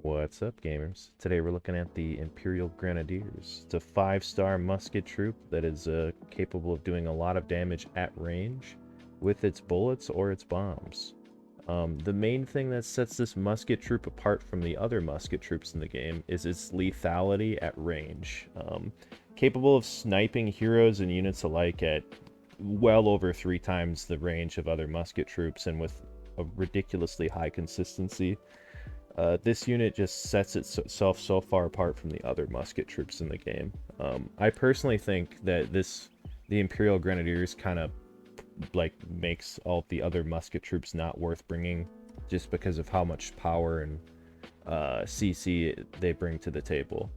What's up, gamers? Today we're looking at the Imperial Grenadiers. It's a 5-star musket troop that is capable of doing a lot of damage at range with its bullets or its bombs. The main thing that sets this musket troop apart from the other musket troops in the game is its lethality at range. Capable of sniping heroes and units alike at well over 3 times the range of other musket troops and with a ridiculously high consistency. This unit just sets itself so far apart from the other musket troops in the game. I personally think that the Imperial Grenadiers kind of like makes all the other musket troops not worth bringing just because of how much power and CC they bring to the table.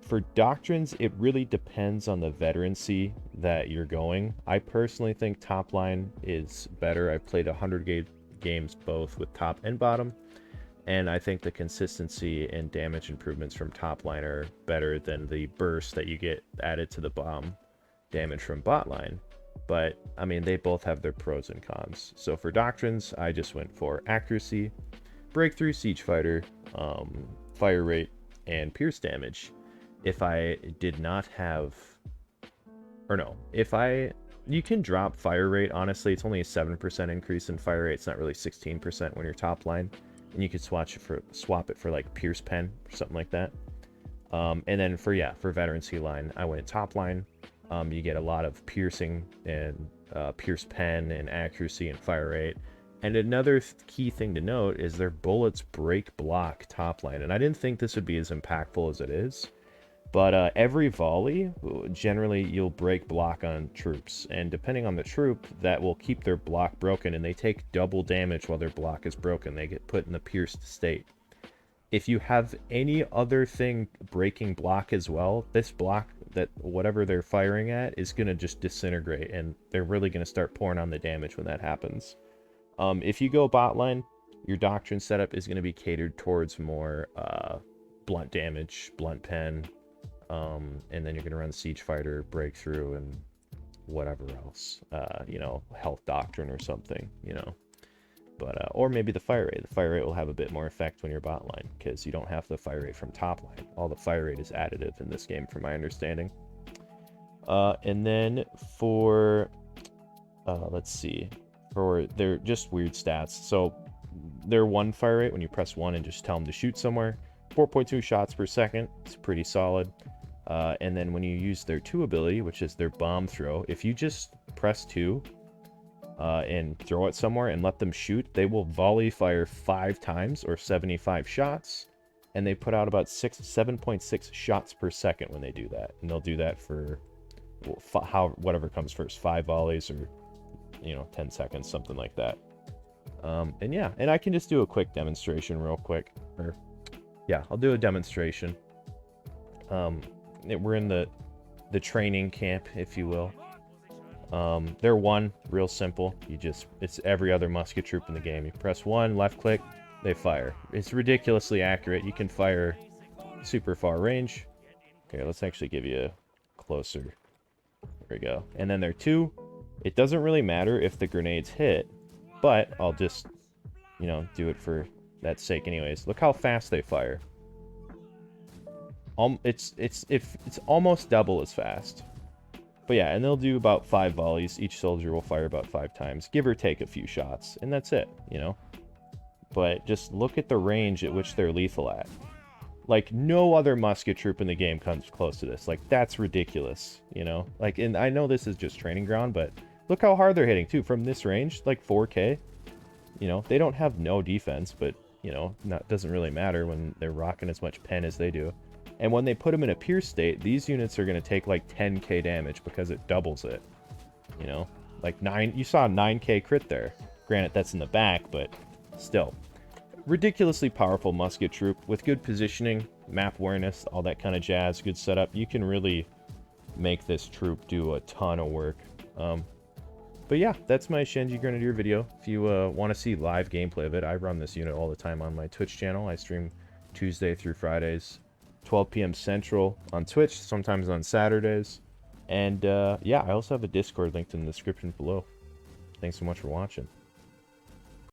For Doctrines, it really depends on the veterancy that you're going. I personally think Topline is better. I've played 100 games both with top and bottom. And I think the consistency and damage improvements from Topline are better than the burst that you get added to the bomb damage from botline. But, I mean, they both have their pros and cons. So for Doctrines, I just went for accuracy, breakthrough siege fighter, fire rate, and pierce damage. If I did not have... Or no, you can drop fire rate, honestly. It's only a 7% increase in fire rate. It's not really 16% when you're top line. And you could swap it for like Pierce Pen or something like that. And then for veterancy line, I went top line. You get a lot of piercing and Pierce Pen and accuracy and fire rate. And another key thing to note is their bullets break block top line. And I didn't think this would be as impactful as it is. But every volley, generally you'll break block on troops. And depending on the troop, that will keep their block broken. And they take double damage while their block is broken. They get put in the pierced state. If you have any other thing breaking block as well, this block, that whatever they're firing at, is going to just disintegrate. And they're really going to start pouring on the damage when that happens. If you go bot line, your Doctrine setup is going to be catered towards more blunt damage, blunt pen, and then you're going to run siege fighter, breakthrough, and whatever else, health doctrine or something, but or maybe the fire rate will have a bit more effect when you're bot line, because you don't have the fire rate from top line. All the fire rate is additive in this game from my understanding. And then for let's see, for their just weird stats, so their 1 fire rate, when you press 1 and just tell them to shoot somewhere, 4.2 shots per second. It's pretty solid. And then when you use their 2 ability, which is their bomb throw, if you just press 2 and throw it somewhere and let them shoot, they will volley fire 5 times or 75 shots, and they put out about 7.6 shots per second when they do that. And they'll do that for whatever comes first, 5 volleys or 10 seconds, something like that. And yeah, and I can just do a quick demonstration real quick. Yeah, I'll do a demonstration. We're in the training camp, if you will. They're 1, real simple. It's every other musket troop in the game. You press 1, left click, they fire. It's ridiculously accurate. You can fire super far range. Okay, let's actually give you a closer. There we go. And then they're 2. It doesn't really matter if the grenades hit, but I'll just, do it for that sake anyways. Look how fast they fire. It's almost double as fast. But yeah, and they'll do about 5 volleys. Each soldier will fire about 5 times, give or take a few shots, and that's it, But just look at the range at which they're lethal at. Like, no other musket troop in the game comes close to this. Like, that's ridiculous, Like, and I know this is just training ground, but look how hard they're hitting, too, from this range, like 4K. They don't have no defense, but, doesn't really matter when they're rocking as much pen as they do. And when they put them in a pierce state, these units are going to take like 10k damage because it doubles it. Like you saw a 9k crit there. Granted, that's in the back, but still. Ridiculously powerful musket troop with good positioning, map awareness, all that kind of jazz, good setup. You can really make this troop do a ton of work. But yeah, that's my Shenji Grenadier video. If you want to see live gameplay of it, I run this unit all the time on my Twitch channel. I stream Tuesday through Fridays, 12 p.m. Central on Twitch, sometimes on Saturdays. And yeah, I also have a Discord linked in the description below. Thanks so much for watching.